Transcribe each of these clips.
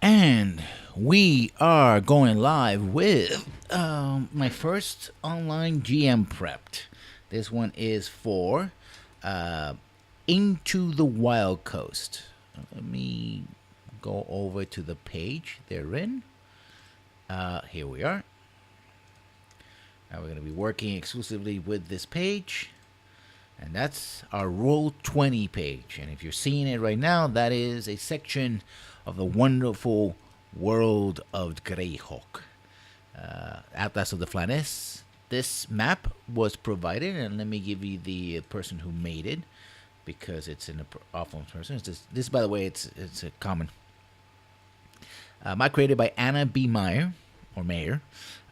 And we are going live with my first online GM prepped. This one is for Into the Wild Coast. Let me go over to the page they're in. Here we are. Now we're going to be working exclusively with this page. And that's our Roll20 page. And if you're seeing it right now, that is a section of the wonderful world of Greyhawk. Atlas of the Flannes, this map was provided, and let me give you the person who made it, because it's an awful person. This, by the way, it's a common. Map created by Anna B. Meyer, or Mayer,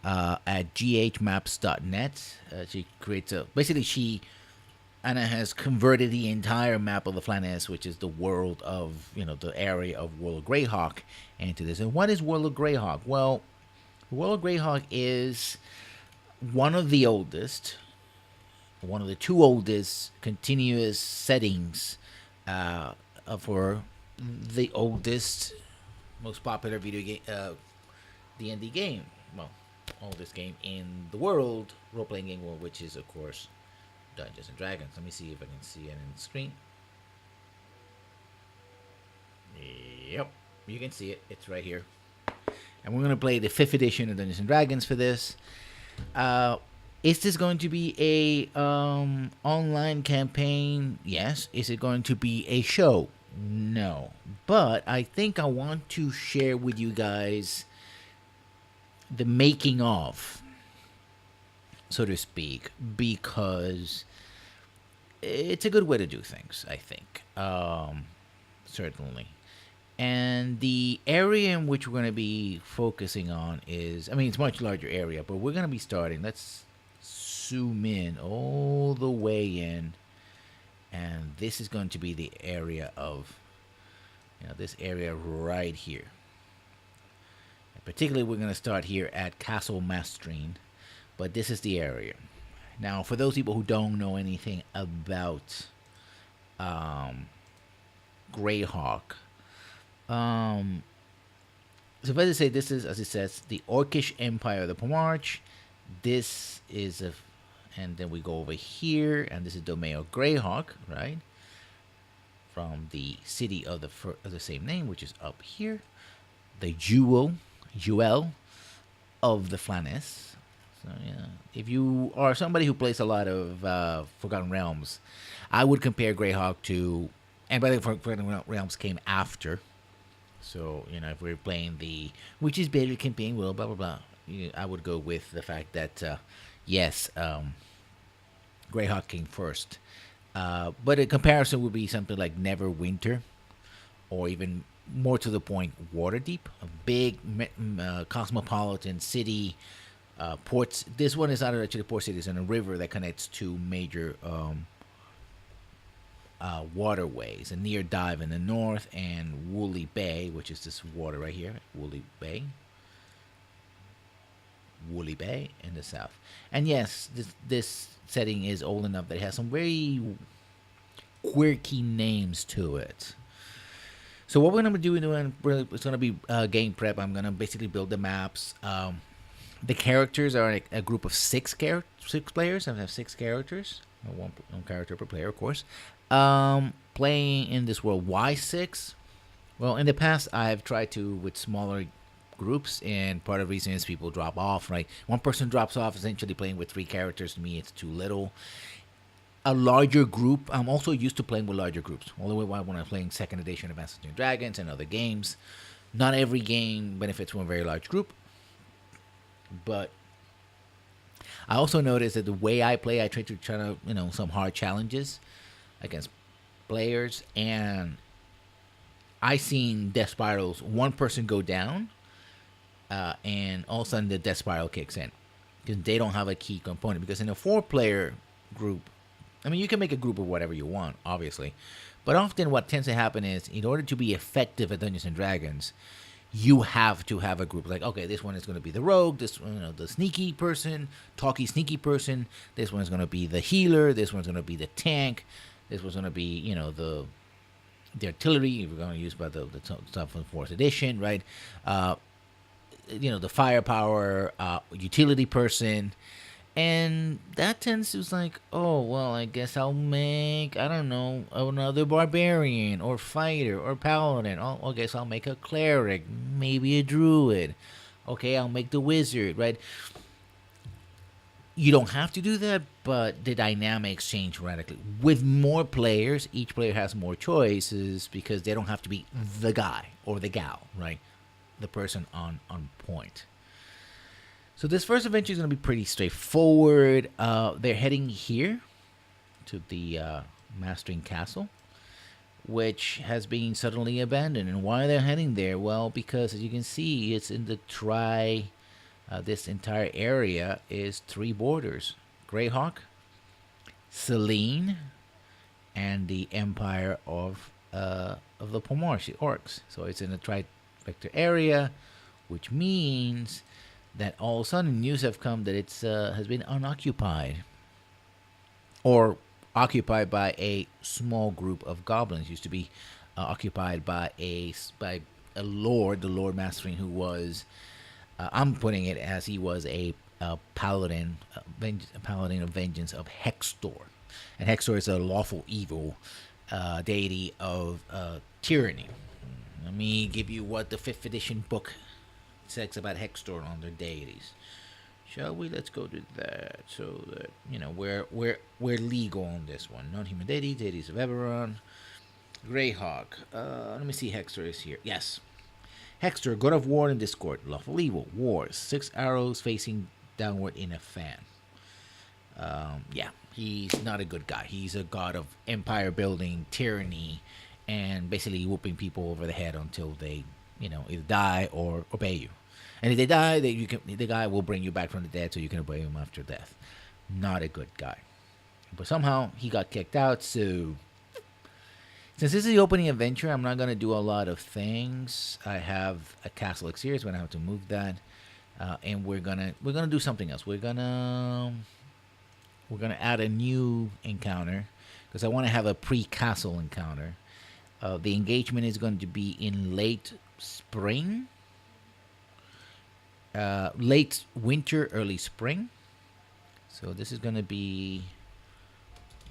at ghmaps.net. She creates Anna has converted the entire map of the Flanaess, which is the world of, the area of World of Greyhawk, into this. And what is World of Greyhawk? Well, World of Greyhawk is one of the two oldest continuous settings for the oldest, most popular video game, D&D game. Well, oldest game in the world, role-playing game world, which is, of course, Dungeons and Dragons. Let me see if I can see it on the screen. Yep, you can see it. It's right here. And we're going to play the 5th edition of Dungeons and Dragons for this. Is this going to be a online campaign? Yes. Is it going to be a show? No. But I think I want to share with you guys the making of, so to speak, because it's a good way to do things, I think. Certainly. And the area in which we're going to be focusing on is, it's a much larger area, but we're going to be starting, let's zoom in all the way in, and this is going to be the area of, this area right here. And particularly, we're going to start here at Castle Mastrine, but this is the area. Now, for those people who don't know anything about Greyhawk, so if I just say, this is, as it says, the Orcish Empire of the Pomarch. This is and then we go over here, and this is Domain of Greyhawk, right? From the city of the same name, which is up here. The jewel of the Flanaess. So yeah, if you are somebody who plays a lot of Forgotten Realms, I would compare Greyhawk to, and by the way, Forgotten Realms came after. So, if we're playing the which is better campaign, well, blah, blah, blah, I would go with the fact that, yes, Greyhawk came first. But a comparison would be something like Neverwinter, or even more to the point, Waterdeep, a big cosmopolitan city, ports. This one is not actually a port city, it's in a river that connects two major waterways, a near dive in the north, and Woolly Bay, which is this water right here, Woolly Bay in the south. And yes, this setting is old enough that it has some very quirky names to it. So what we're going to be doing, it's going to be game prep. I'm going to basically build the maps. The characters are a group of six players. I have 6 characters, one character per player, of course. Playing in this world. Why 6? Well, in the past, I've tried to with smaller groups, and part of the reason is people drop off, right? One person drops off, essentially playing with 3 characters. To me, it's too little. A larger group, I'm also used to playing with larger groups. All the way when I'm playing 2nd edition of Dungeons & Dragons and other games. Not every game benefits from a very large group. But I also noticed that the way I play, I try to, some hard challenges against players, and I seen death spirals, one person go down, and all of a sudden the death spiral kicks in because they don't have a key component. Because in a 4-player group, you can make a group of whatever you want, obviously, but often what tends to happen is, in order to be effective at Dungeons and Dragons, you have to have a group. Like, okay, this one is going to be the rogue, this one, the sneaky person, sneaky person. This one is going to be the healer. This one's going to be the tank. This was going to be, the artillery we're going to use by the stuff from 4th edition, right? The firepower, utility person. And that tends to like, oh, well, I guess I'll make, I don't know, another barbarian or fighter or paladin. Oh, I guess I'll make a cleric, maybe a druid. Okay, I'll make the wizard, right? You don't have to do that, but the dynamics change radically. With more players, each player has more choices because they don't have to be the guy or the gal, right? The person on point. So this first adventure is going to be pretty straightforward. They're heading here to the Mastering Castle, which has been suddenly abandoned. And why they're heading there? Well, because as you can see, it's in the this entire area is three borders: Greyhawk, Selene, and the Empire of the Pomorci orcs. So it's in a trifecta area, which means that all of a sudden news have come that it's has been unoccupied, or occupied by a small group of goblins. Used to be occupied by a lord, the Lord Mastering, who was I'm putting it as he was a paladin, a paladin of vengeance of Hextor, and Hextor is a lawful evil deity of tyranny. Let me give you what the 5th edition book says about Hextor on their deities. Shall we? Let's go to that, so that we're legal on this one. Non-human deities, deities of Eberron, Greyhawk. Let me see. Hextor is here. Yes, Hextor, god of war and discord, lawful evil, wars, 6 arrows facing downward in a fan. Yeah, he's not a good guy. He's a god of empire building, tyranny, and basically whooping people over the head until they, either die or obey you. And if they die, the guy will bring you back from the dead so you can obey him after death. Not a good guy. But somehow he got kicked out, so since this is the opening adventure, I'm not going to do a lot of things. I have a castle exterior, so I'm going to have to move that. And we're gonna do something else. We're gonna add a new encounter because I want to have a pre-castle encounter. The engagement is going to be in late spring, late winter, early spring. So this is going to be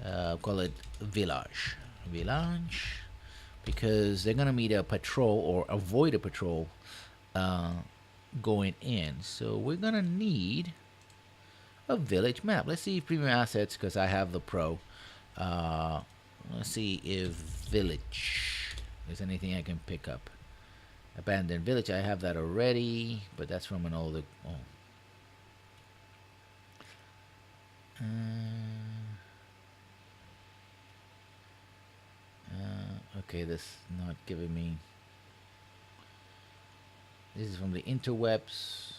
call it village, because they're going to meet a patrol or avoid a patrol going in. So we're going to need a village map. Let's see premium assets because I have the pro. Let's see if village there's anything I can pick up. Abandoned village, I have that already, but that's from an older. Okay, this not giving me. This is from the interwebs.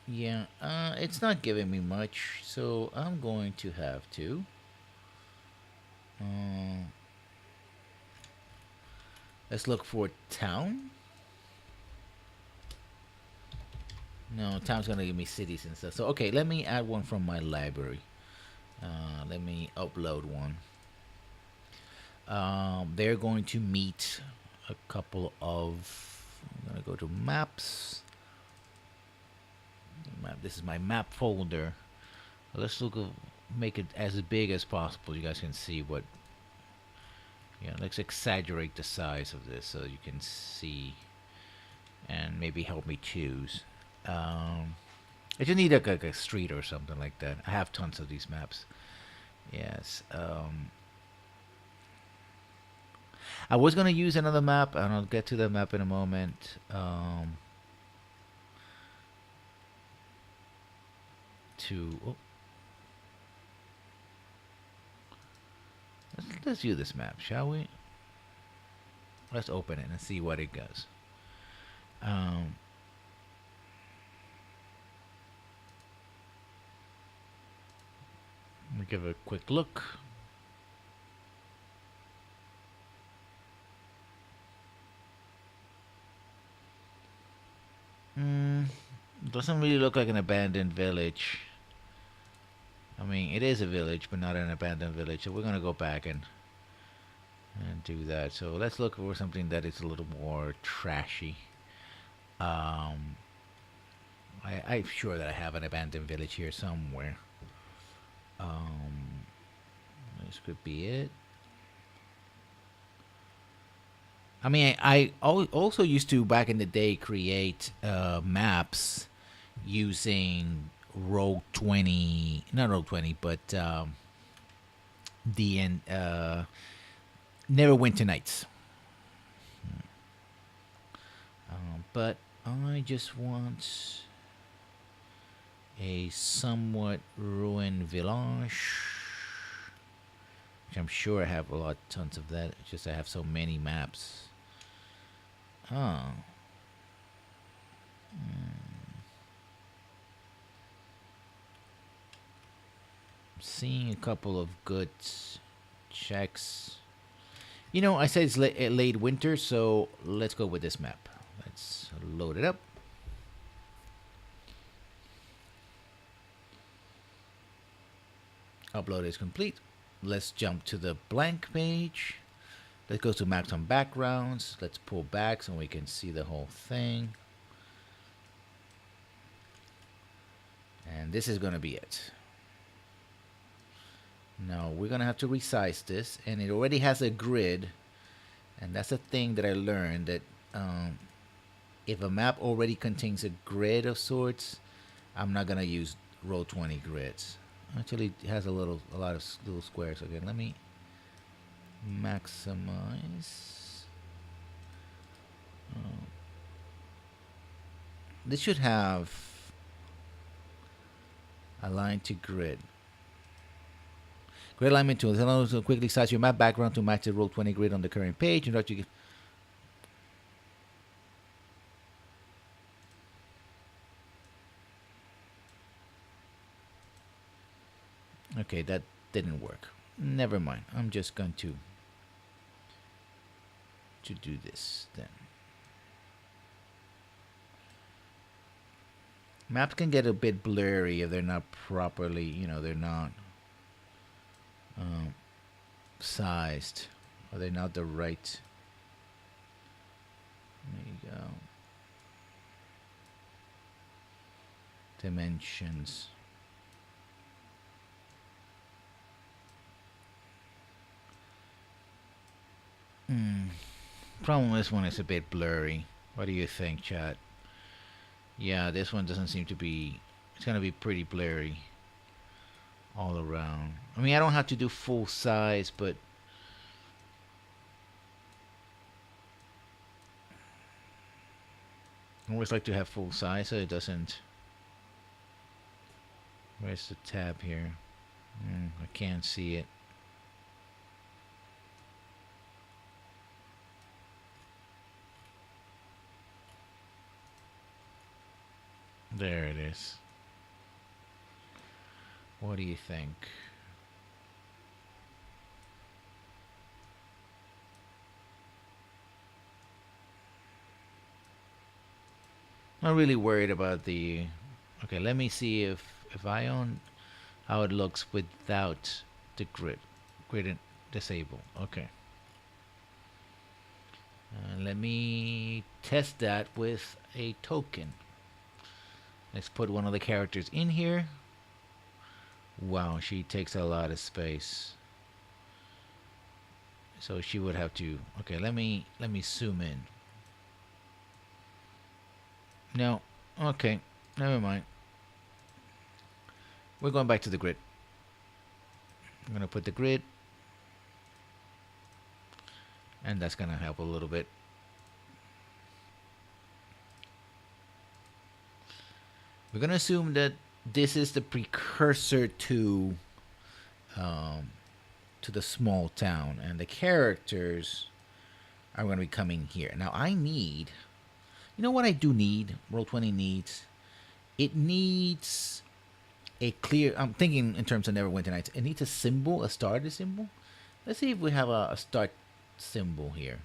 Yeah, it's not giving me much, so I'm going to have to. Let's look for town. No, town's gonna give me cities and stuff. So okay, let me add one from my library. Let me upload one. They're going to meet a couple of. I'm gonna go to maps. This is my map folder. Let's make it as big as possible. You guys can see what. Yeah, let's exaggerate the size of this so you can see, and maybe help me choose. I just need like a street or something like that. I have tons of these maps. Yes. I was gonna use another map, and I'll get to the map in a moment. Let's view this map, shall we? Let's open it and see what it does. Let me give it a quick look. Doesn't really look like an abandoned village. I mean, it is a village, but not an abandoned village. So we're gonna go back and do that. So let's look for something that is a little more trashy. I'm sure that I have an abandoned village here somewhere. This could be it. I mean, I also used to back in the day create maps using Rogue 20, not Rogue 20, but the Neverwinter Nights. But I just want a somewhat ruined village, which I'm sure I have tons of that. It's just I have so many maps. Oh. Seeing a couple of good checks. You know, I said it's late winter, so let's go with this map. Let's load it up. Upload is complete. Let's jump to the blank page. Let's go to maps on backgrounds. Let's pull back so we can see the whole thing. And this is going to be it. Now we're going to have to resize this, and it already has a grid. And that's a thing that I learned, that if a map already contains a grid of sorts, I'm not going to use Roll20 grids. Actually, it has a lot of little squares. Again, let me maximize. This should have align to grid. Grid alignment tool allows you to quickly size your map background to match the Roll20 grid on the current page. In order to okay, that didn't work. Never mind. I'm just going to do this then. Maps can get a bit blurry if they're not properly, they're not sized, or they're not the right. There you go. Dimensions. Problem with this one is a bit blurry. What do you think, chat? Yeah, this one doesn't seem to be. It's gonna be pretty blurry all around. I mean, I don't have to do full size, but I always like to have full size so it doesn't. Where's the tab here? I can't see it. There it is. What do you think? Not really worried about the. Okay, let me see if I own how it looks without the grid disable. Okay. Let me test that with a token. Let's put one of the characters in here. Wow, she takes a lot of space. So she would have to. Okay, let me zoom in. No. Okay, never mind. We're going back to the grid. I'm gonna put the grid, and that's gonna help a little bit. We're gonna assume that this is the precursor to the small town, and the characters are going to be coming here. Now I need, you know what I do need? Roll20 needs. It needs a clear. I'm thinking in terms of Neverwinter Nights. It needs a symbol, a starter symbol. Let's see if we have a start symbol here.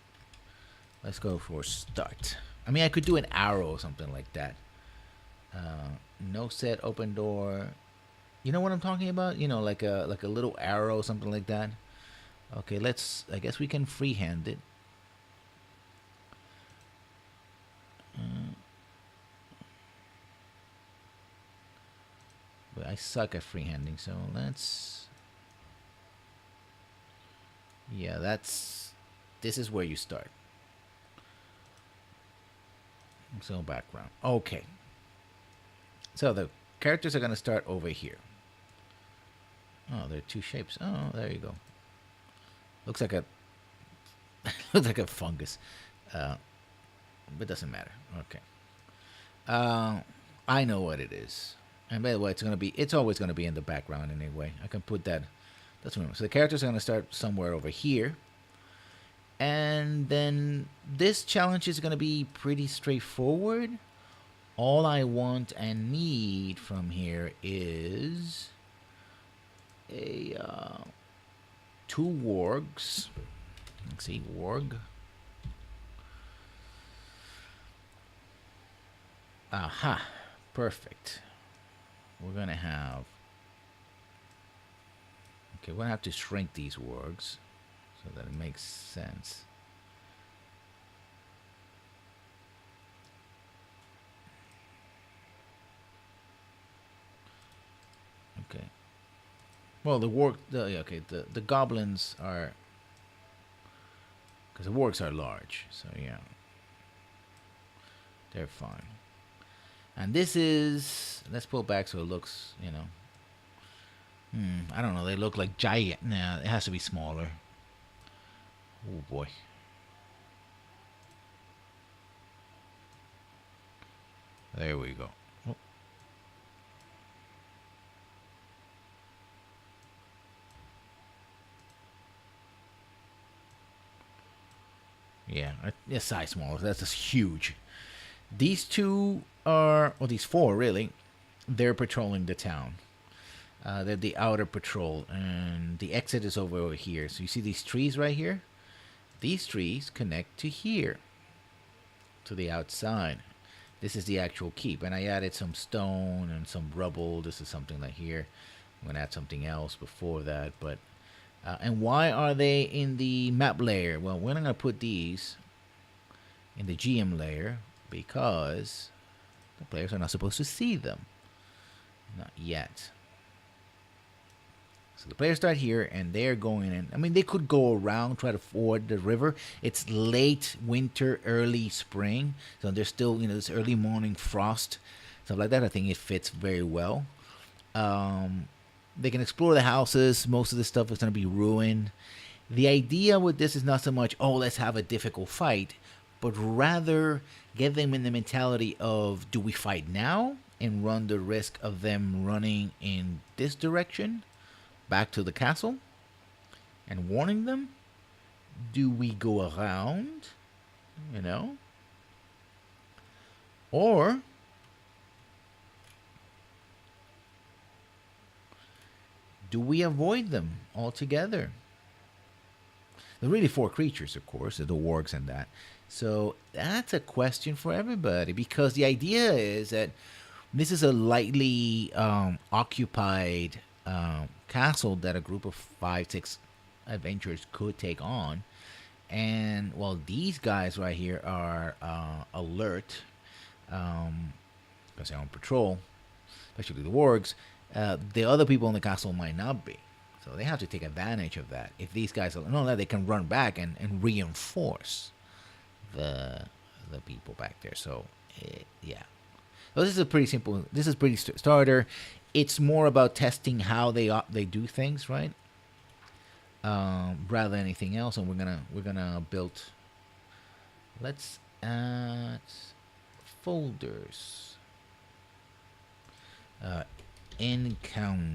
Let's go for start. I mean, I could do an arrow or something like that. No set, open door. You know what I'm talking about? You know, like a little arrow, something like that. Okay, let's. I guess we can freehand it. But I suck at freehanding, so let's. Yeah, that's. This is where you start. So background. Okay. So the characters are going to start over here. Oh, there are two shapes. Oh, there you go. Looks like a looks like a fungus, uh, but doesn't matter. Okay. Uh, I know what it is. And by the way, it's always gonna be in the background anyway. I can put that. That's remember. So the characters are gonna start somewhere over here, and then this challenge is gonna be pretty straightforward. All I want and need from here is a two wargs. Let's see, warg. Aha, perfect. We're gonna have. Okay, we're gonna have to shrink these wargs so that it makes sense. Okay. Well, the goblins are, because the wargs are large, so yeah, they're fine. And this is, let's pull back so it looks, I don't know, they look like giant. Nah, it has to be smaller. Oh boy. There we go. Oh. Yeah, a size smaller. That's just huge. These two are, or these four really, they're patrolling the town. They're the outer patrol, and the exit is over here. So you see these trees right here? These trees connect to here, to the outside. This is the actual keep, and I added some stone and some rubble. This is something like here. I'm gonna add something else before that, but and why are they in the map layer? Well, we're not gonna put these in the GM layer because the players are not supposed to see them. Not yet. So the players start here, and they're going in. I mean, they could go around, try to ford the river. It's late winter, early spring, so there's still, this early morning frost, stuff like that. I think it fits very well. They can explore the houses. Most of the stuff is going to be ruined. The idea with this is not so much, oh, let's have a difficult fight, but rather get them in the mentality of, do we fight now and run the risk of them running in this direction back to the castle and warning them? Do we go around, or do we avoid them altogether? There are really four creatures, of course, the wargs and that. So that's a question for everybody, because the idea is that this is a lightly occupied castle that a group of 5-6 adventurers could take on. And well, these guys right here are alert because they're on patrol, especially the wargs. The other people in the castle might not be, so they have to take advantage of that. If these guys know that, they can run back and reinforce the people back there. So yeah. So this is a pretty simple. This is pretty starter. It's more about testing how they do things, right? Rather than anything else. And we're gonna build. Let's add folders. Encounter.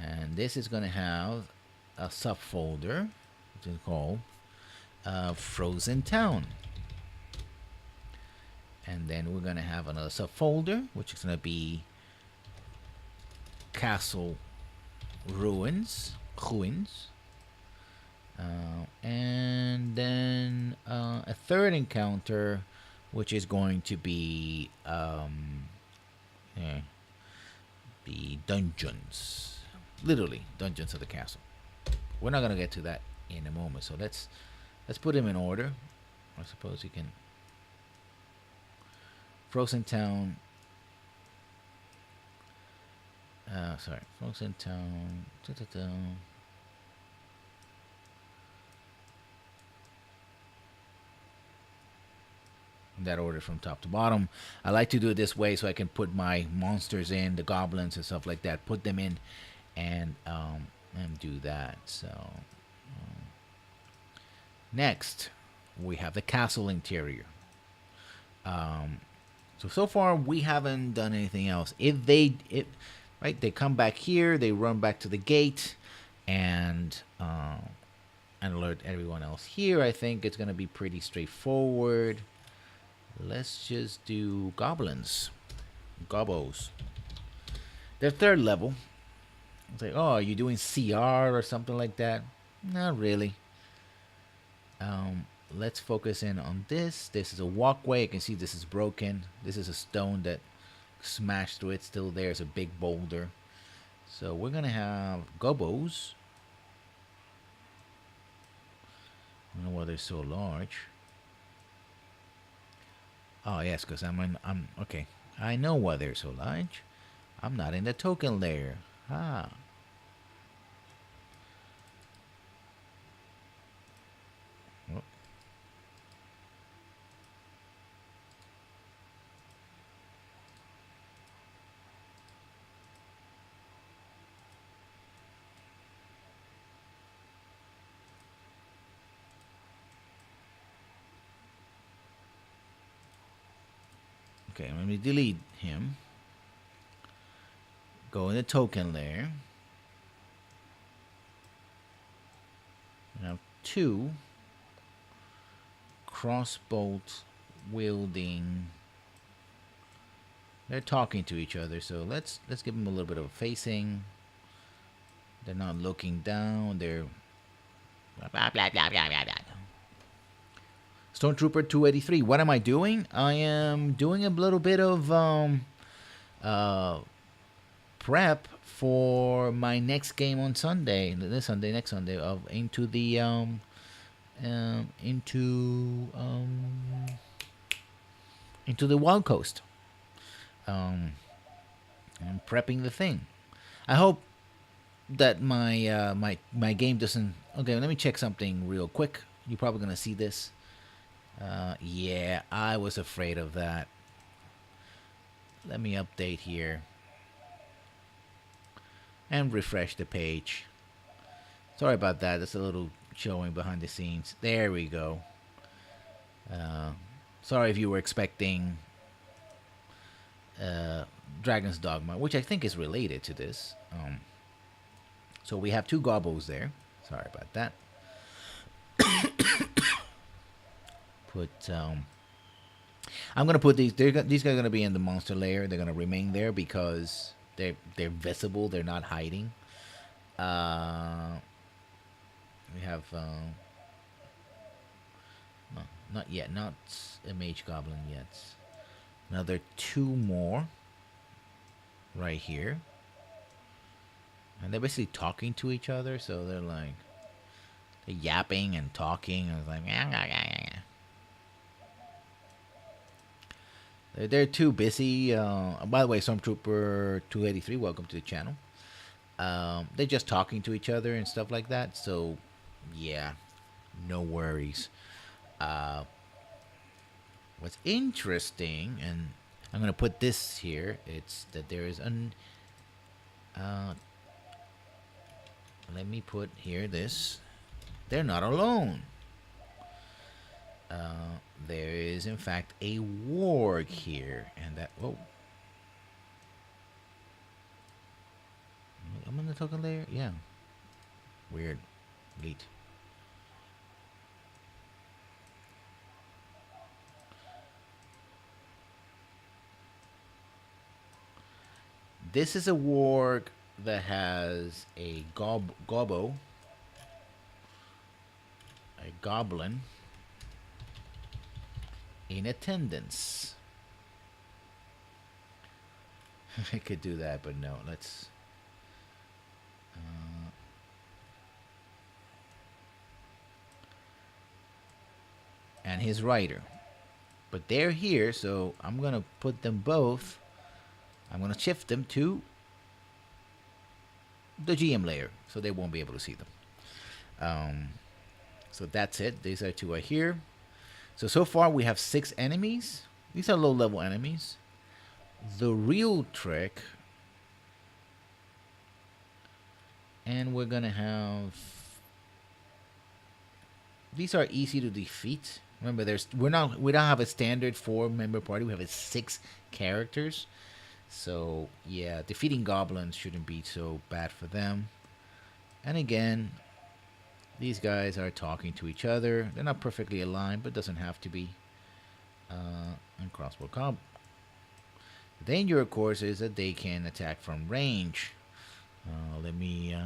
And this is going to have a subfolder, which is called Frozen Town. And then we're going to have another subfolder, which is going to be Castle Ruins. And then a third encounter, which is going to be the dungeons. Literally, dungeons of the castle. We're not going to get to that in a moment, so let's put them in order. I suppose you can. Frozen Town. Frozen Town. Da-da-da. in that order from top to bottom. I like to do it this way so I can put my monsters in, the goblins and stuff like that, put them in, and do that. So next, we have the castle interior. So far we haven't done anything else. Right, they come back here, they run back to the gate, and alert everyone else here. I think it's gonna be pretty straightforward. Let's just do goblins, gobbos. They're third level. It's like, oh, are you doing CR or something like that? Not really. Let's focus in on this. This is a walkway. You can see this is broken. This is a stone that smashed through it. Still there. It's a big boulder. So we're gonna have gobos. I don't know why they're so large. Oh yes, because I'm okay. I know why they're so large. I'm not in the token layer. Ah. Oh. Okay, let me delete him. Go in the token layer. Now 2 crossbolt wielding. They're talking to each other, so let's give them a little bit of a facing. They're not looking down. They're blah blah blah blah blah blah. Stormtrooper 283. What am I doing? I am doing a little bit of prep for my next game on Sunday. This Sunday, next Sunday, of into the Wild Coast. I'm prepping the thing. I hope that my game doesn't. Okay, let me check something real quick. You're probably gonna see this. Yeah, I was afraid of that. Let me update here and refresh the page. Sorry about that. That's a little showing behind the scenes. There we go. Sorry if you were expecting Dragon's Dogma, which I think is related to this. So we have 2 gobbles there. Sorry about that. I'm gonna put these. These guys are gonna be in the monster layer. They're gonna remain there because they're visible. They're not hiding. We have no, not yet. Not a mage goblin yet. Another 2 more right here, and they're basically talking to each other. So they're like they're yapping and talking. I was like, they're too busy. By the way, Stormtrooper 283, welcome to the channel. They're just talking to each other and stuff like that. So, yeah, no worries. What's interesting, and I'm gonna put this here. It's that there is an. Let me put here this. They're not alone. There is, in fact, a warg here, and that. Whoa. I'm on the token layer? Yeah. Weird. Delete. This is a warg that has a gobbo, a goblin, in attendance. I could do that, but no. Let's. And his rider. But they're here, so I'm going to put them both. I'm going to shift them to the GM layer, so they won't be able to see them. So that's it. These are 2 are here. So far we have 6 enemies. These are low level enemies. The real trick, and we're gonna have, these are easy to defeat. Remember, we don't have a standard 4-member party. We have 6 characters. So yeah, defeating goblins shouldn't be so bad for them. And again, these guys are talking to each other. They're not perfectly aligned, but doesn't have to be. And crossbow comp. The danger, of course, is that they can attack from range. Let me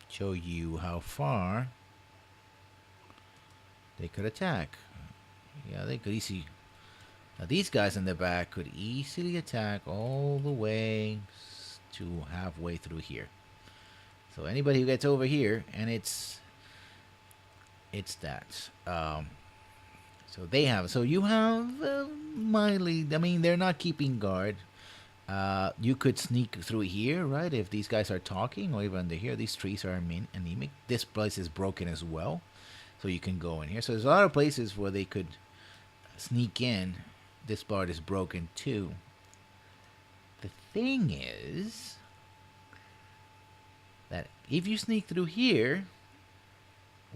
show you how far they could attack. Yeah, they could easily. Now these guys in the back could easily attack all the way to halfway through here. So anybody who gets over here, and it's that. So they have. So you have mildly. I mean, they're not keeping guard. You could sneak through here, right? If these guys are talking, or even under here, these trees are anemic. This place is broken as well, so you can go in here. So there's a lot of places where they could sneak in. This part is broken too. The thing is that if you sneak through here,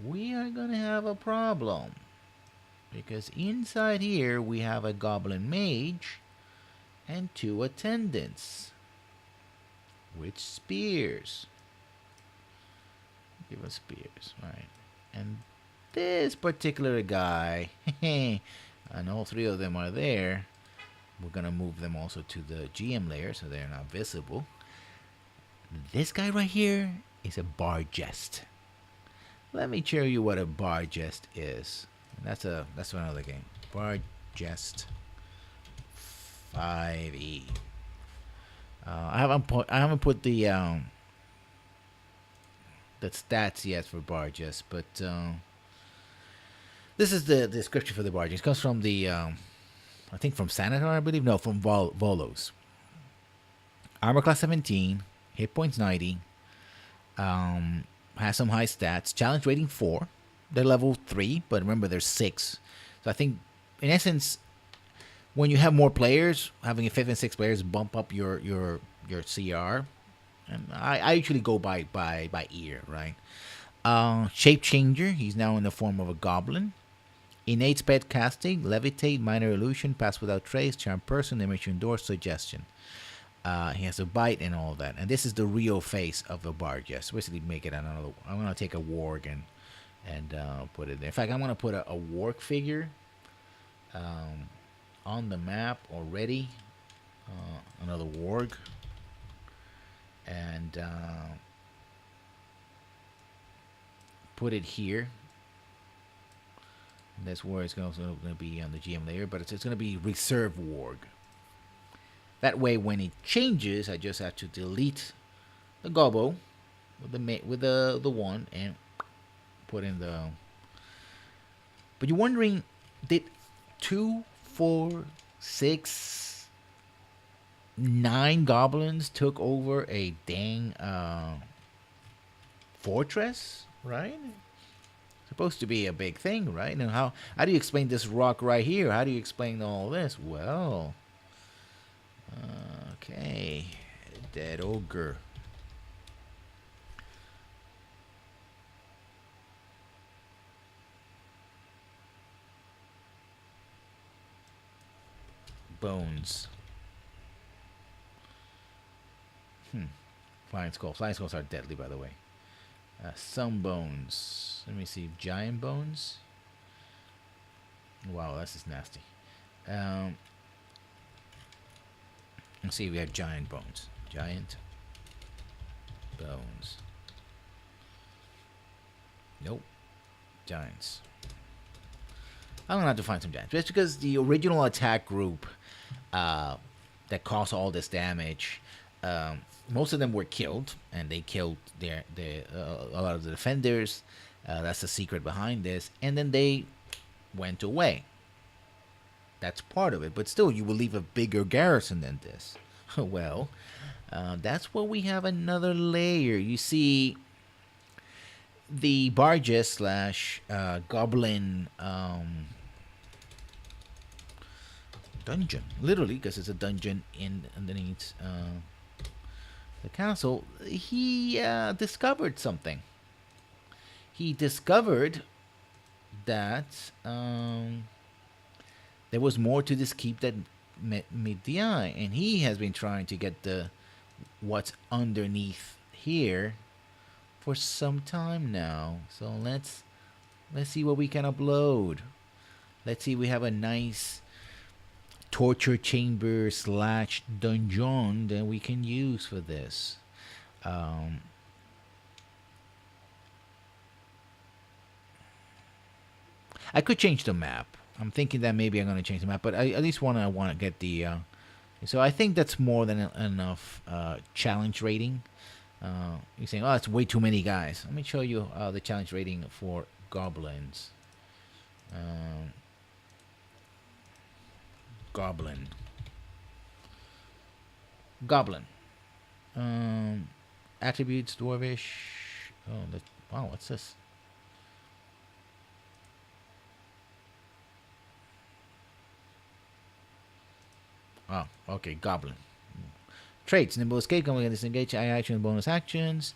we are gonna have a problem, because inside here we have a goblin mage and 2 attendants with spears. Give us spears, right? And this particular guy, and all 3 of them are there. We're gonna move them also to the GM layer so they're not visible. This guy right here is a Barghest. Let me show you what a Barghest is. That's another game. Barghest 5e. I haven't put the stats yet for Barghest, but this is the description for the Barghest. It comes from the I think from Sanatar, I believe. No, from Volos. Armor class 17, hit points 90. Has some high stats. Challenge rating 4. They're level 3, but remember there's 6. So I think, in essence, when you have more players, having a 5th and 6th players bump up your CR. And I usually go by ear, right? Shape changer. He's now in the form of a goblin. Innate spell casting, levitate, minor illusion, pass without trace, charm person, image indoor, suggestion. He has a bite and all that. And this is the real face of the Barghest. Basically make it another. I'm gonna take a warg and put it there. In fact, I'm gonna put a warg figure on the map already. Another warg. And put it here. And that's where it's going to be on the GM layer, but it's going to be reserve warg. That way, when it changes, I just have to delete the gobbo with the one and put in the. But you're wondering, did 2, 4, 6, 9 goblins took over a dang fortress, right? Supposed to be a big thing, right? And how do you explain this rock right here? How do you explain all this? Well, okay, dead ogre. Bones. Flying skulls. Flying skulls are deadly, by the way. Some bones. Let me see. Giant bones. Wow, that's just nasty. Let's see. We have giant bones. Giant bones. Nope. Giants. I'm gonna have to find some giants. Just because the original attack group that caused all this damage, most of them were killed, and they killed a lot of the defenders. That's the secret behind this. And then they went away. That's part of it. But still, you will leave a bigger garrison than this. Well, that's where we have another layer. You see, the Barges slash Goblin dungeon, literally, because it's a dungeon in underneath the castle. He discovered something. He discovered that there was more to this keep that met the eye, and he has been trying to get the what's underneath here for some time now. So let's see what we can upload. Let's see, we have a nice torture chamber slash dungeon that we can use for this. I could change the map. I'm thinking that maybe I'm going to change the map, but I at least want to get the. So I think that's more than enough challenge rating. You're saying, oh, it's way too many guys. Let me show you the challenge rating for goblins. Goblin. Attributes, dwarvish. Oh, wow, what's this? Oh, okay, goblin. Traits: nimble escape, can disengage, eye action, bonus actions.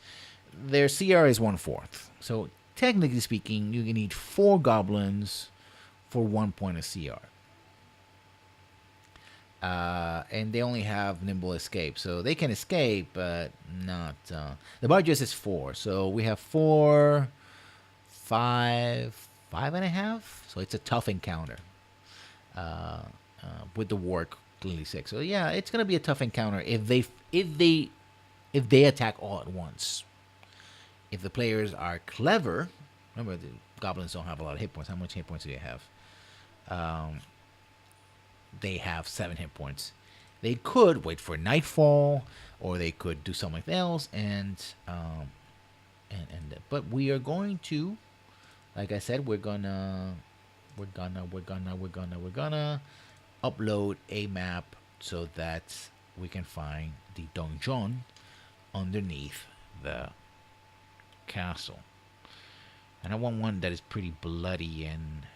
Their CR is 1/4. So technically speaking, you need 4 goblins for 1 point of CR. And they only have nimble escape, so they can escape, but not. The Barges is 4, so we have 4, 5, 5.5. So it's a tough encounter. With the work clearly 6. So yeah, it's gonna be a tough encounter if they attack all at once. If the players are clever, remember the goblins don't have a lot of hit points. How much hit points do they have? They have 7 hit points. They could wait for nightfall, or they could do something else, but we are going to, like I said, we're gonna upload a map so that we can find the donjon underneath the castle. And I want one that is pretty bloody and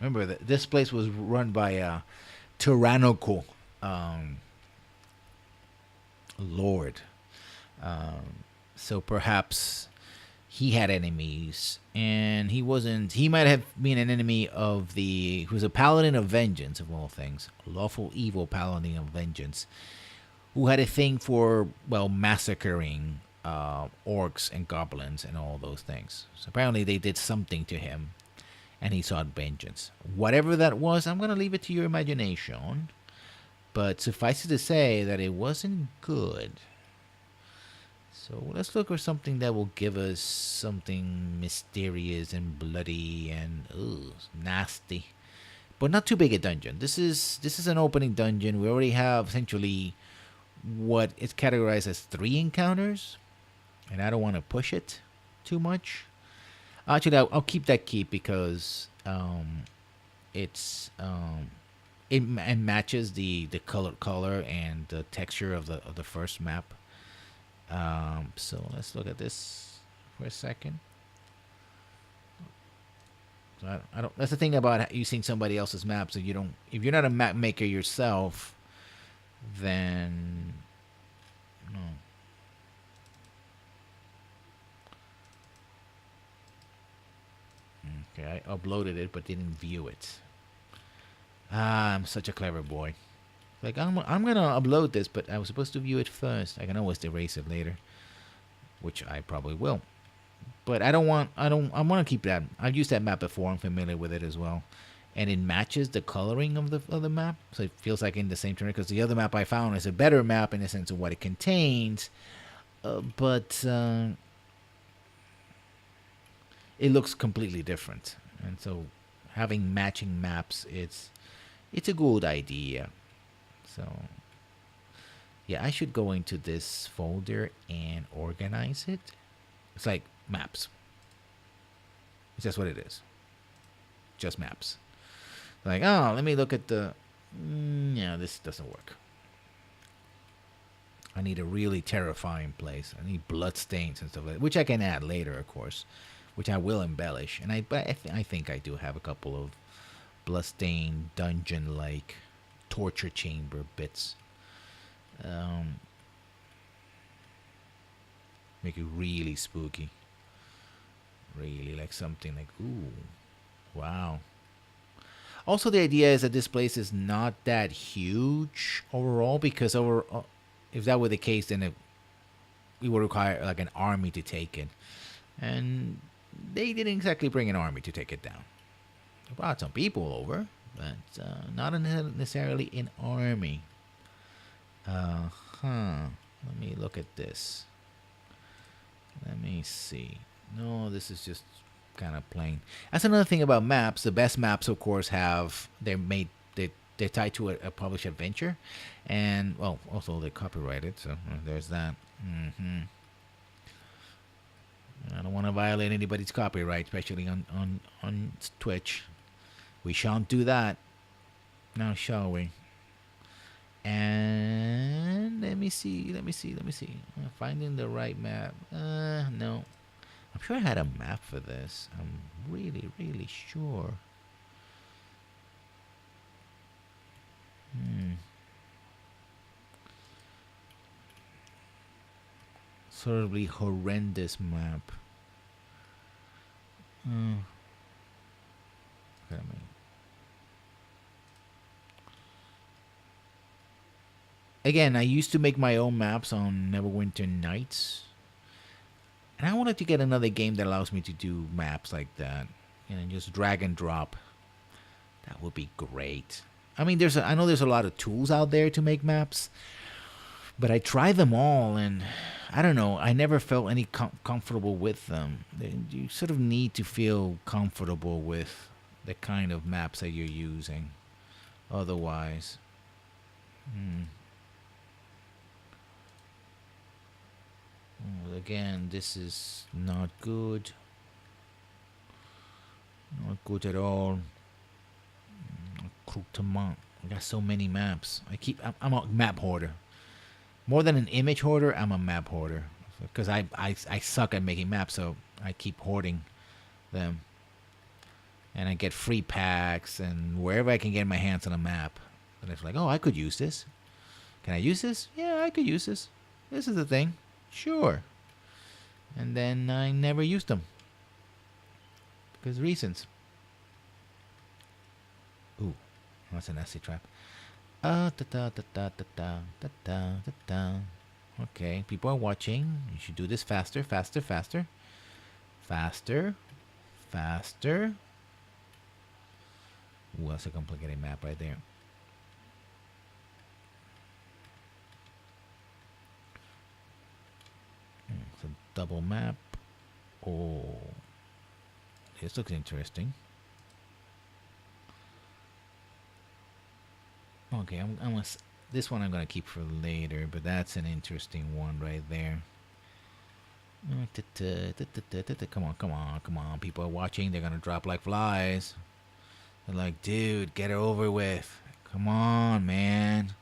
remember that this place was run by a tyrannical lord. So perhaps he had enemies, and he might have been an enemy of who was a paladin of vengeance, of all things, a lawful evil paladin of vengeance, who had a thing for, well, massacring orcs and goblins and all those things. So apparently they did something to him, and he sought vengeance. Whatever that was, I'm going to leave it to your imagination, but suffice it to say that it wasn't good. So let's look for something that will give us something mysterious and bloody and nasty, but not too big a dungeon. This is an opening dungeon. We already have essentially what is categorized as 3 encounters, and I don't want to push it too much. Actually, I'll keep that keep because it matches the color and the texture of the first map. So let's look at this for a second. So I don't. That's the thing about using somebody else's map. So if you're not a map maker yourself, then no. Okay, I uploaded it but didn't view it. I'm such a clever boy. Like, I'm gonna upload this, but I was supposed to view it first. I can always erase it later, which I probably will. But I want to keep that. I've used that map before. I'm familiar with it as well, and it matches the coloring of the map, so it feels like in the same terrain. Because the other map I found is a better map in the sense of what it contains, but it looks completely different. And so, having matching maps, it's a good idea. So, yeah, I should go into this folder and organize it. It's like maps. It's just what it is. Just maps. Like, oh, let me look at the. Yeah, this doesn't work. I need a really terrifying place. I need blood stains and stuff like that, which I can add later, of course, which I will embellish. And I think I do have a couple of bloodstained dungeon-like torture chamber bits. Make it really spooky. Really like something like, ooh, wow. Also, the idea is that this place is not that huge overall, because if that were the case, then we would require like an army to take it, and they didn't exactly bring an army to take it down. They brought some people over, but not necessarily an army. Let me look at this. Let me see. No, this is just kind of plain. That's another thing about maps. The best maps, of course, they're tied to a published adventure, and well, also they're copyrighted. So there's that. I don't want to violate anybody's copyright, especially on Twitch. We shan't do that. Now, shall we? And let me see. Finding the right map. No. I'm sure I had a map for this. I'm really, really sure. Sort of a horrendous map. Again, I used to make my own maps on Neverwinter Nights. And I wanted to get another game that allows me to do maps like that. And just drag and drop. That would be great. I mean, I know there's a lot of tools out there to make maps. But I tried them all, and I don't know. I never felt any comfortable with them. You sort of need to feel comfortable with the kind of maps that you're using. Otherwise... Again, this is not good. Not good at all. I got so many maps. I'm a map hoarder. More than an image hoarder, I'm a map hoarder. Because I suck at making maps, so I keep hoarding them. And I get free packs, and wherever I can get my hands on a map. And it's like, oh, I could use this. Can I use this? Yeah, I could use this. This is the thing. Sure. And then I never used them. Because reasons. Ooh, that's a nasty trap. Okay, people are watching. You should do this faster, faster, faster. Faster. Faster. Ooh, that's a complicated map right there. It's a double map. Oh, this looks interesting. Okay, this one I'm gonna keep for later, but that's an interesting one right there. Come on! People are watching. They're gonna drop like flies. They're like, dude, get it over with. Come on, man.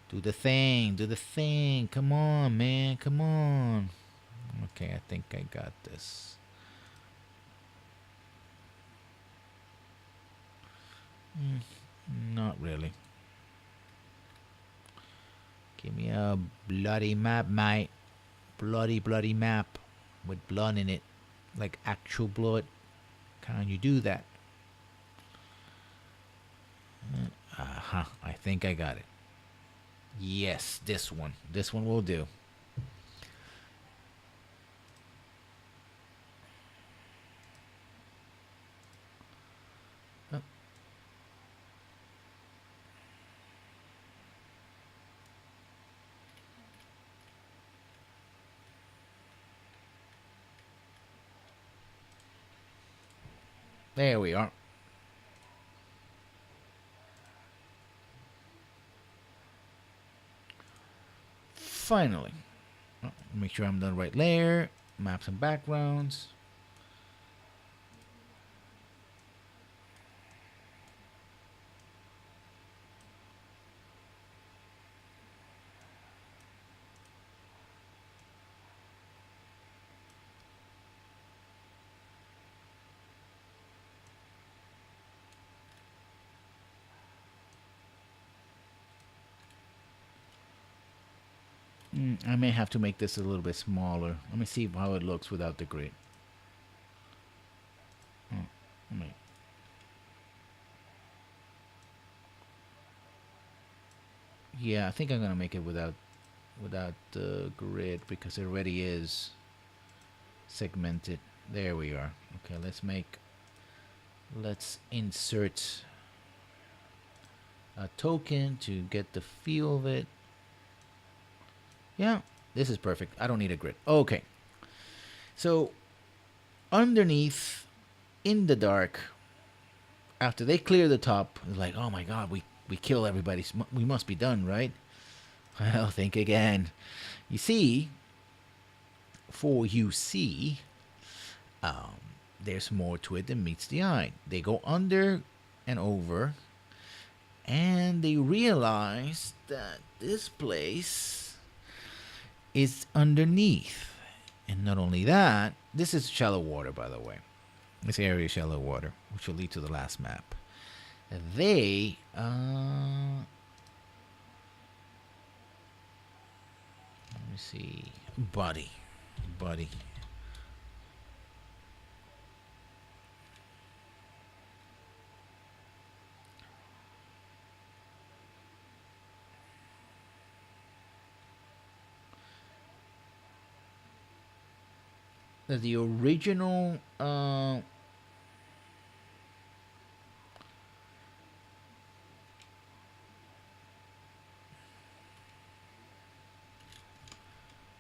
Do the thing. Come on, man. Come on. Okay, I think I got this. Not really. Give me a bloody map, mate. Bloody map with blood in it. Like actual blood. Can you do that? I think I got it. Yes, this one. This one will do. Oh. There we are. Finally. Make sure I'm done right layer. Maps and backgrounds. I may have to make this a little bit smaller. Let me see how it looks without the grid. Let me. Yeah, I think I'm gonna make it without the grid because it already is segmented. There we are. Okay, let's insert a token to get the feel of it. Yeah, this is perfect. I don't need a grid. Okay. So underneath in the dark, after they clear the top, it's like, oh my god, we kill everybody. We must be done, right? Well, think again. You see, there's more to it than meets the eye. They go under and over, and they realize that this place is underneath. And not only that, this is shallow water, by the way. This area is shallow water, which will lead to the last map. They, let me see, buddy. The original,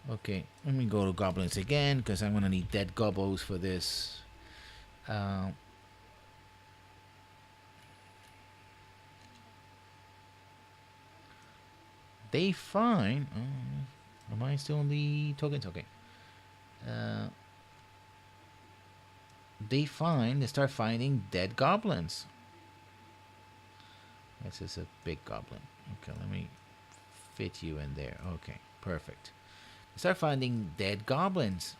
okay, let me go to goblins again because I'm gonna need dead gobos for this. They find. Am I still on the tokens? Okay. They start finding dead goblins. This is a big goblin. Okay, let me fit you in there. Okay, perfect. They start finding dead goblins.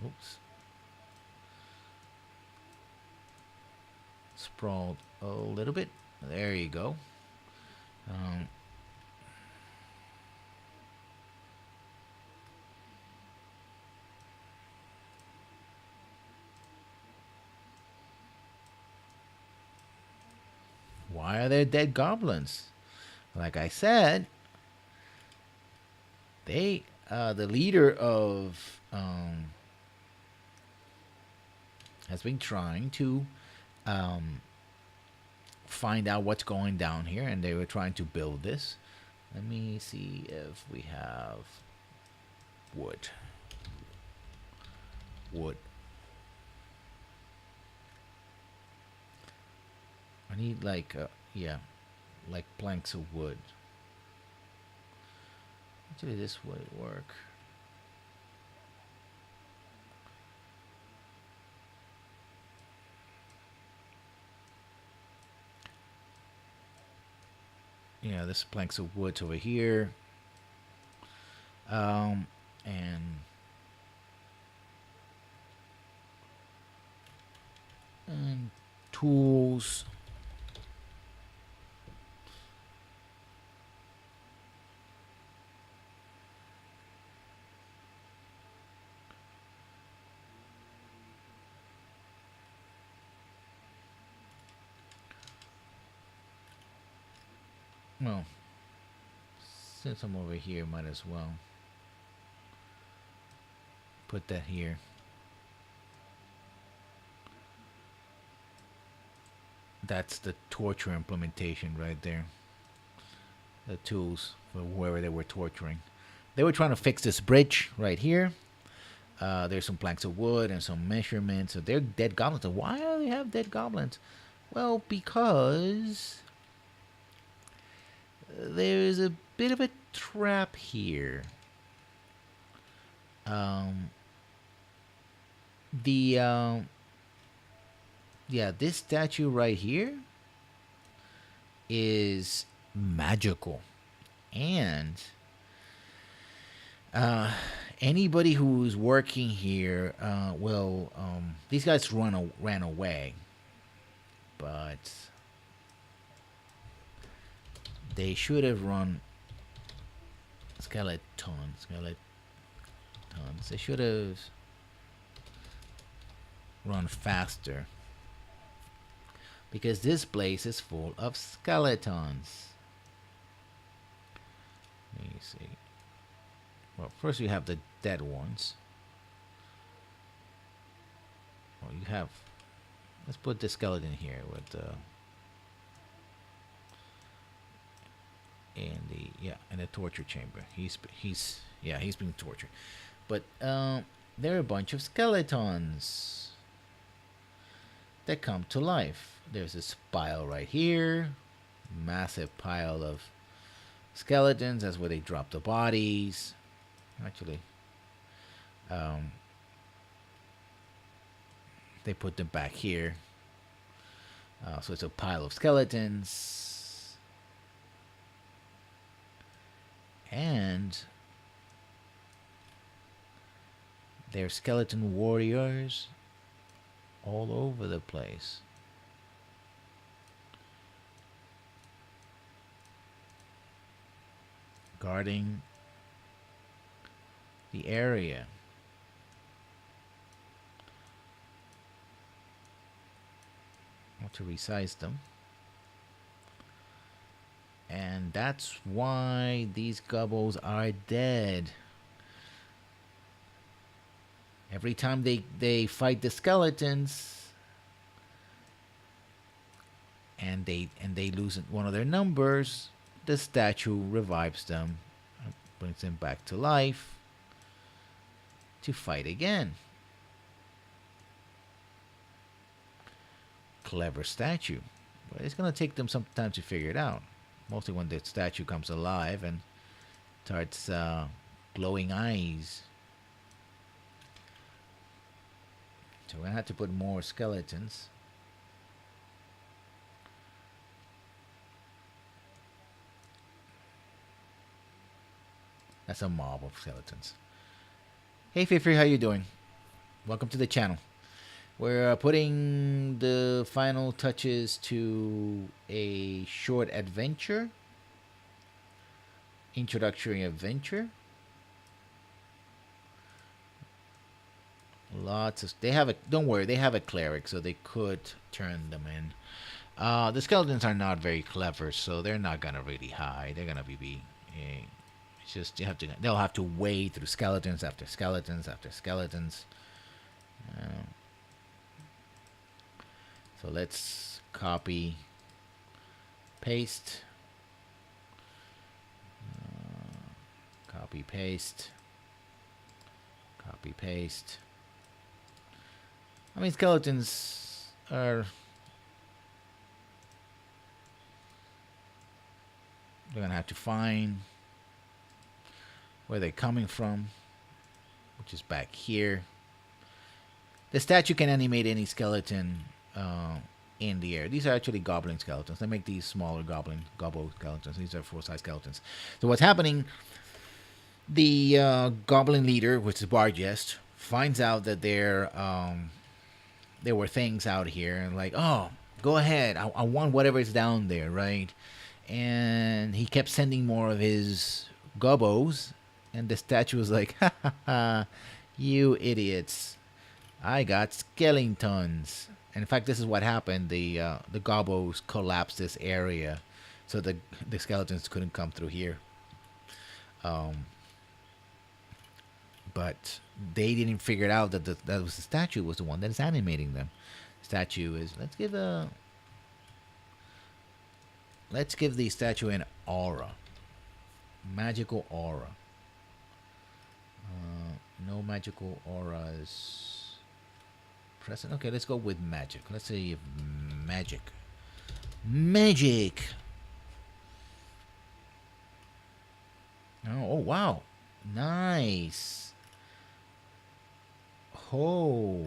Oops. Sprawled a little bit. There you go. Why are there dead goblins? Like I said, the leader of has been trying to find out what's going down here, and they were trying to build this. Let me see if we have wood. I need like like planks of wood. Actually, this would work. Yeah, this planks of wood over here. And tools. Well, since I'm over here, might as well put that here. That's the torture implementation right there. The tools for whoever they were torturing. They were trying to fix this bridge right here. There's some planks of wood and some measurements. So they're dead goblins. So why do they have dead goblins? Well, because there's a bit of a trap here. This statue right here is magical, and anybody who's working here these guys ran away, but they should have run. Skeletons. They should have run faster. Because this place is full of skeletons. Let me see. Well, first you have the dead ones. Well, you have. Let's put the skeleton here with the. In the torture chamber. He's being tortured. But there are a bunch of skeletons that come to life. There's this pile right here, massive pile of skeletons. That's where they drop the bodies. Actually, they put them back here. So it's a pile of skeletons. And they're skeleton warriors all over the place. Guarding the area. I want to resize them. And that's why these gobos are dead. Every time they fight the skeletons and they lose one of their numbers, the statue revives them, brings them back to life to fight again. Clever statue. But it's going to take them some time to figure it out. Mostly when the statue comes alive and starts glowing eyes. So we're going to have to put more skeletons. That's a mob of skeletons. Hey Fifi, how you doing? Welcome to the channel. We're putting the final touches to a short adventure. Introductory adventure. Lots of don't worry, they have a cleric, so they could turn them in. The skeletons are not very clever, so they're not gonna really hide. They're gonna be it's just they'll have to wade through skeletons after skeletons after skeletons. So let's copy, paste, copy, paste, copy, paste. I mean, skeletons are, they're gonna have to find where they're coming from, which is back here. The statue can animate any skeleton in the air. These are actually goblin skeletons. They make these smaller gobbo skeletons. These are full-size skeletons. So what's happening? The goblin leader, which is Barghest, finds out that there were things out here, and like, oh, go ahead. I want whatever's down there, right? And he kept sending more of his gobbos, and the statue was like, ha ha ha, you idiots. I got skeletons. And in fact, this is what happened. The gobbos collapsed this area, so the skeletons couldn't come through here. But they didn't figure it out that that was the statue was the one that is animating them. Statue is let's give the statue an aura, magical aura. No magical auras present. Okay, let's go with magic. Let's say magic. Oh wow, nice. Oh,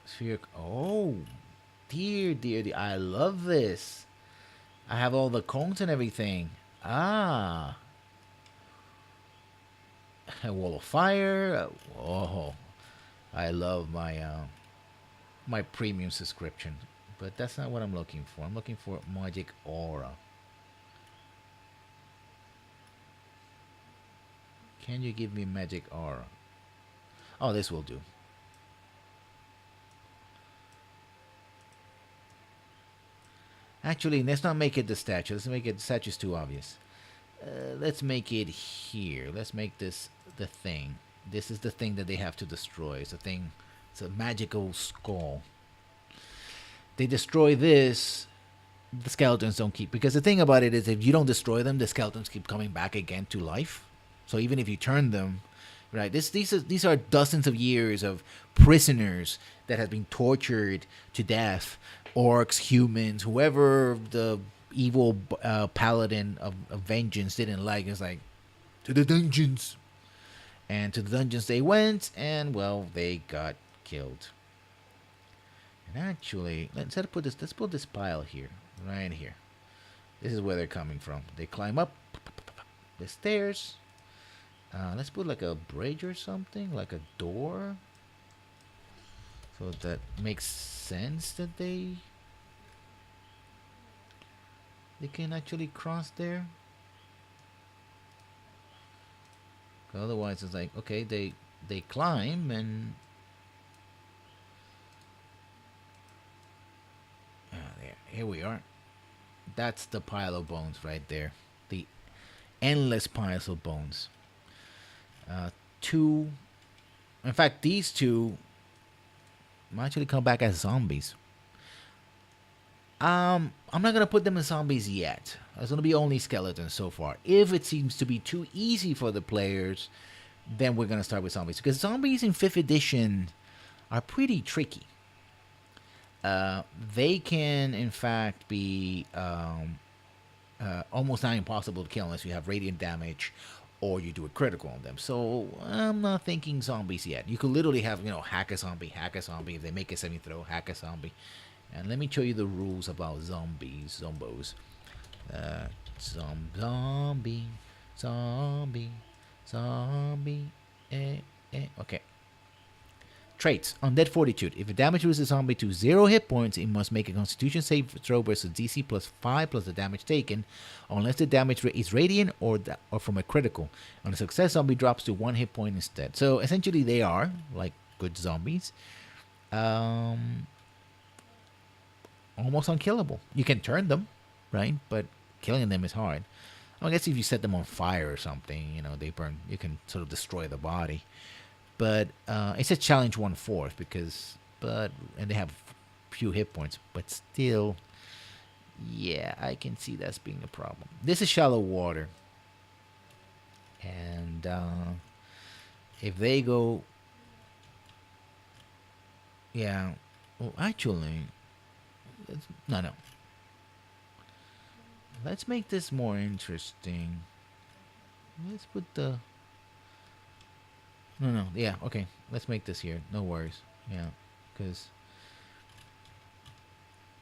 sphere. Oh, dear. I love this. I have all the cones and everything. Ah, a wall of fire. Oh, I love my my premium subscription, but that's not what I'm looking for. I'm looking for magic aura. Can you give me magic aura? Oh, this will do. Actually, let's not make it the statue. Let's make it the statue's too obvious. Let's make it here. Let's make this the thing. This is the thing that they have to destroy. It's a thing. It's a magical skull. They destroy this, the skeletons don't keep. Because the thing about it is, if you don't destroy them, the skeletons keep coming back again to life. So even if you turn them, right? These are dozens of years of prisoners that have been tortured to death. Orcs, humans, whoever the evil paladin of vengeance didn't like. It's like, to the dungeons. And to the dungeons they went, and well, they got killed. And actually, let's put this pile here, right here. This is where they're coming from. They climb up the stairs. Let's put like a bridge or something, like a door, so that makes sense that they can actually cross there. Otherwise, it's like, okay, they climb and there. Here we are. That's the pile of bones right there. The endless piles of bones. Two. In fact, these two might actually come back as zombies. I'm not gonna put them as zombies yet. There's gonna be only skeletons so far. If it seems to be too easy for the players, then we're gonna start with zombies, because zombies in 5th edition are pretty tricky. They can, in fact, be almost not impossible to kill unless you have radiant damage or you do a critical on them. So I'm not thinking zombies yet. You could literally have, hack a zombie. If they make a semi-throw, hack a zombie. And let me show you the rules about zombos. Zombie. Okay. Traits. Undead Fortitude. If a damage reduces a zombie to 0 hit points, it must make a Constitution save throw versus DC plus 5 plus the damage taken, unless the damage is radiant or from a critical. On a success, zombie drops to 1 hit point instead. So essentially, they are like good zombies. Almost unkillable. You can turn them, right? But killing them is hard. I guess if you set them on fire or something, they burn. You can sort of destroy the body. But it says challenge 1/4 and they have few hit points. But still, yeah, I can see that's being a problem. This is shallow water, and if they go, yeah, well, actually. No. Let's make this more interesting. Let's put the... No. Yeah, okay. Let's make this here. No worries. Yeah, because...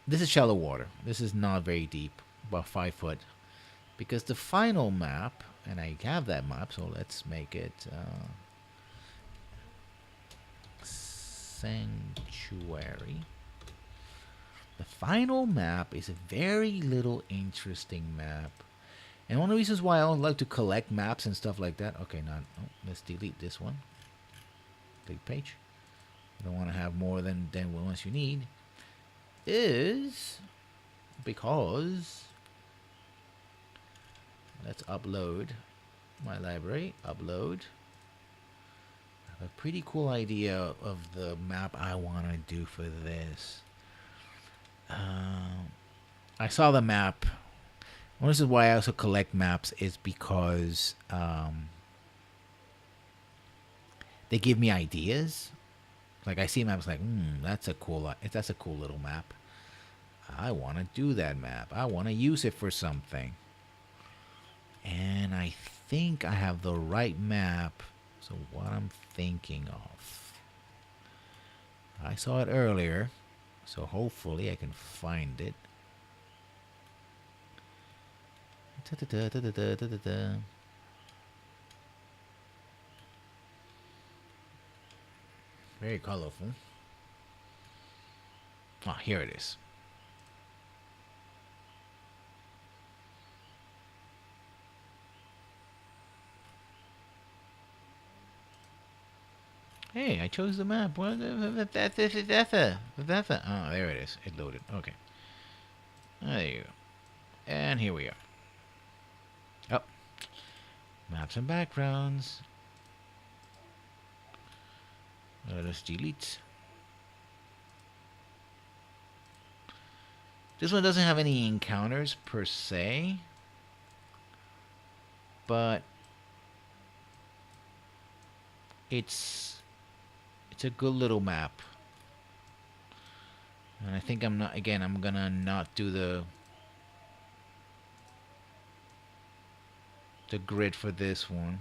This is shallow water. This is not very deep. About 5 foot. Because the final map... And I have that map, so let's make it... Sanctuary. The final map is a very little interesting map. And one of the reasons why I don't like to collect maps and stuff like that. Okay, let's delete this one. Click page. You don't want to have more than once you need. Is because let's upload my library. Upload. I have a pretty cool idea of the map I want to do for this. I saw the map. Well, this is why I also collect maps, is because they give me ideas. Like I see maps like, that's a cool little map. I want to do that map. I want to use it for something. And I think I have the right map. So what I'm thinking of. I saw it earlier. So hopefully I can find it. Very colorful. Ah, here it is. Hey, I chose the map. What? Oh, there it is. It loaded. Okay. There you go. And here we are. Oh, maps and backgrounds. Let us delete. This one doesn't have any encounters per se, but it's a good little map. And I think I'm gonna not do the grid for this one.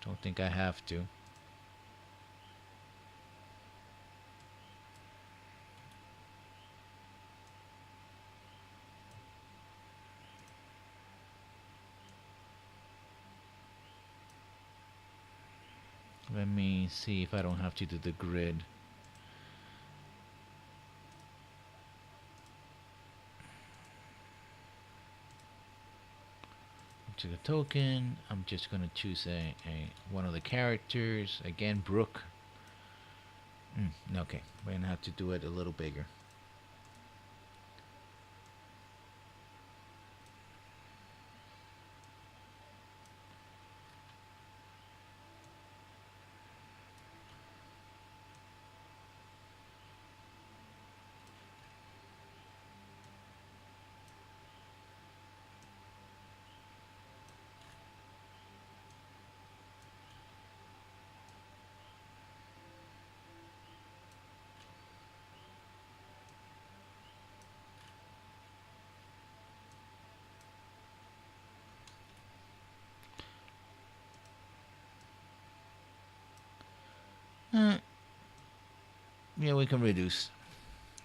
Don't think I have to. Let me see if I don't have to do the grid. To the token, I'm just gonna choose a one of the characters. Again, Brooke. Okay, we're gonna have to do it a little bigger. Yeah, we can reduce.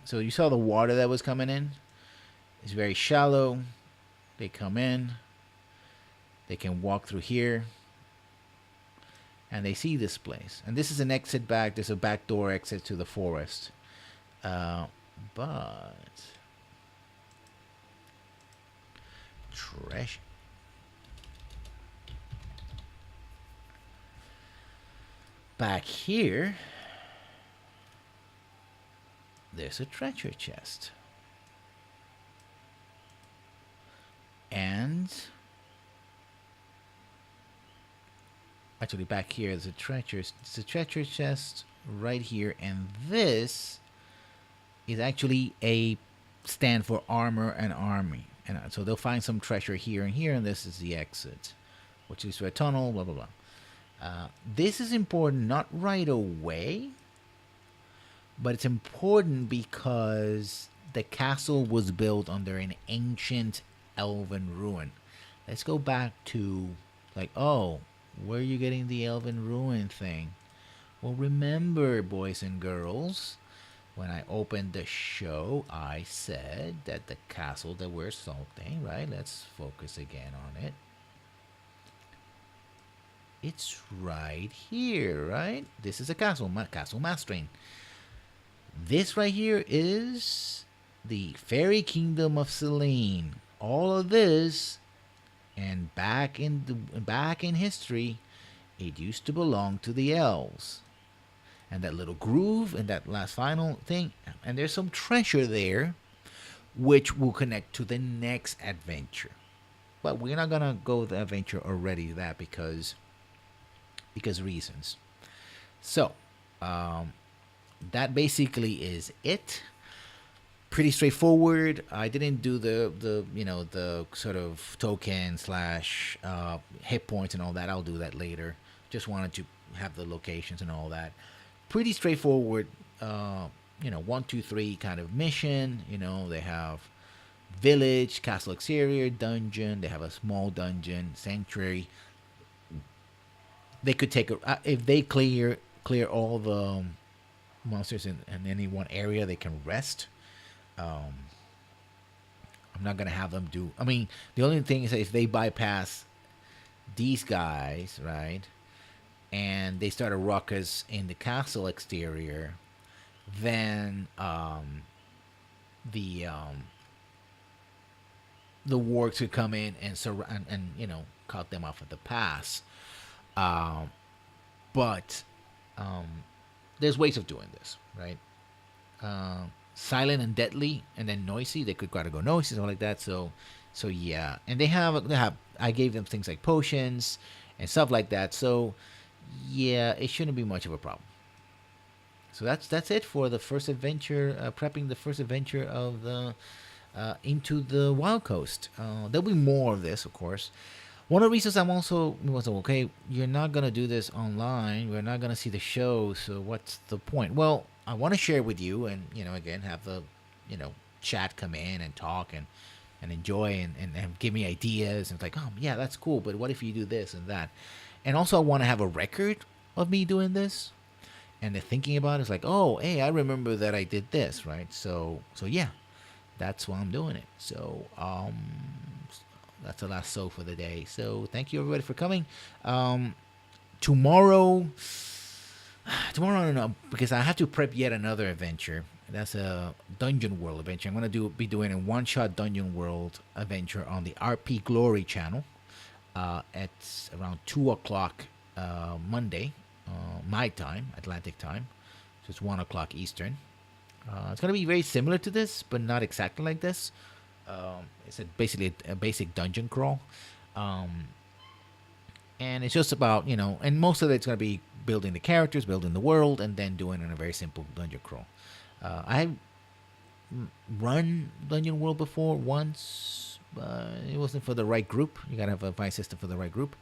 So you saw the water that was coming in. It's very shallow. They come in. They can walk through here. And they see this place. And this is an exit back. There's a back door exit to the forest. But treasure. Back here, there's a treasure chest. And actually back here is a treasure chest right here, and this is actually a stand for armor and army. And so they'll find some treasure here and here, and this is the exit, which is to a tunnel, blah blah blah. This is important not right away, but it's important because the castle was built under an ancient elven ruin. Let's go back to, like, oh, where are you getting the elven ruin thing? Well, remember, boys and girls, when I opened the show, I said that the castle that we're salting, right? Let's focus again on it. It's right here, right? This is a castle, castle mastering. This right here is the fairy kingdom of Selene. All of this, and back in history, it used to belong to the elves. And that little groove and that last final thing, and there's some treasure there, which will connect to the next adventure. But we're not gonna go the adventure already that because reasons. So, that basically is it. Pretty straightforward. I didn't do the sort of token slash hit points and all that. I'll do that later. Just wanted to have the locations and all that. Pretty straightforward. 1, 2, 3 kind of mission. They have village, castle exterior, dungeon. They have a small dungeon, sanctuary. They could take if they clear all the monsters in any one area, they can rest. I'm not gonna have them do. I mean, the only thing is that if they bypass these guys, right, and they start a ruckus in the castle exterior, then the wargs could come in and cut them off at the pass. But There's ways of doing this, right? Silent and deadly, and then noisy. They could gotta go noisy, something like that. So yeah, and they have. I gave them things like potions and stuff like that. So yeah, it shouldn't be much of a problem. So that's it for the first adventure, prepping the first adventure of the into the Wild Coast. There'll be more of this, of course. One of the reasons I'm also was okay. You're not gonna do this online. We're not gonna see the show. So what's the point? Well, I want to share with you, and again, have the chat come in and talk and enjoy and give me ideas and it's like, oh yeah, that's cool. But what if you do this and that? And also, I want to have a record of me doing this and the thinking about it is like, oh, hey, I remember that I did this, right? So yeah, that's why I'm doing it. So that's the last so for the day. So thank you everybody for coming. Tomorrow, tomorrow I don't know because I have to prep yet another adventure. That's a Dungeon World adventure. I'm gonna be doing a one-shot Dungeon World adventure on the RP Glory channel at around 2 o'clock Monday, my time, Atlantic time. So it's 1 o'clock Eastern. It's gonna be very similar to this, but not exactly like this. It's basically a basic dungeon crawl, and it's just about and most of it's gonna be building the characters, building the world, and then doing in a very simple dungeon crawl. I run Dungeon World before once. It wasn't for the right group. You gotta have a fight system for the right group.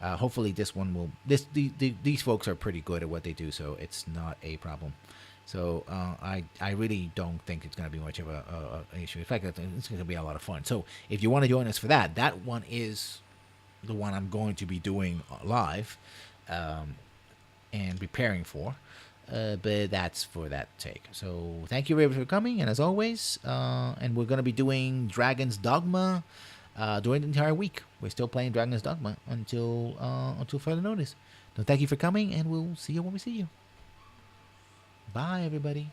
Hopefully, this one will. These folks are pretty good at what they do, so it's not a problem. So I really don't think it's gonna be much of an issue. In fact, it's gonna be a lot of fun. So if you want to join us for that, that one is the one I'm going to be doing live and preparing for. But that's for that take. So thank you everybody for coming, and as always, and we're gonna be doing Dragon's Dogma during the entire week. We're still playing Dragon's Dogma until further notice. So thank you for coming, and we'll see you when we see you. Bye, everybody.